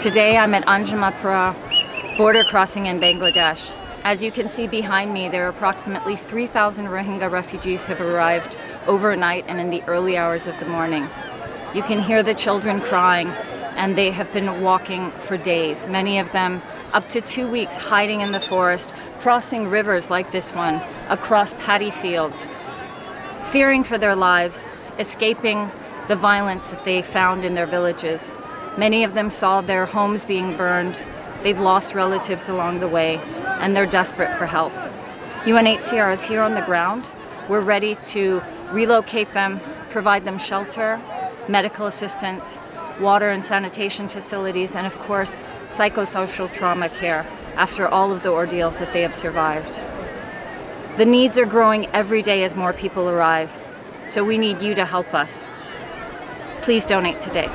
Today I'm at Anjamapura border crossing in Bangladesh. As you can see behind me, there are approximately 3,000 Rohingya refugees have arrived overnight and in the early hours of the morning. You can hear the children crying, and they have been walking for days, many of them up to 2 weeks, hiding in the forest, crossing rivers like this one, across paddy fields, fearing for their lives, escaping the violence that they found in their villages. Many of them saw their homes being burned. They've lost relatives along the way, and they're desperate for help. UNHCR is here on the ground. We're ready to relocate them, provide them shelter, medical assistance, water and sanitation facilities, and of course, psychosocial trauma care after all of the ordeals that they have survived. The needs are growing every day as more people arrive, so we need you to help us. Please donate today.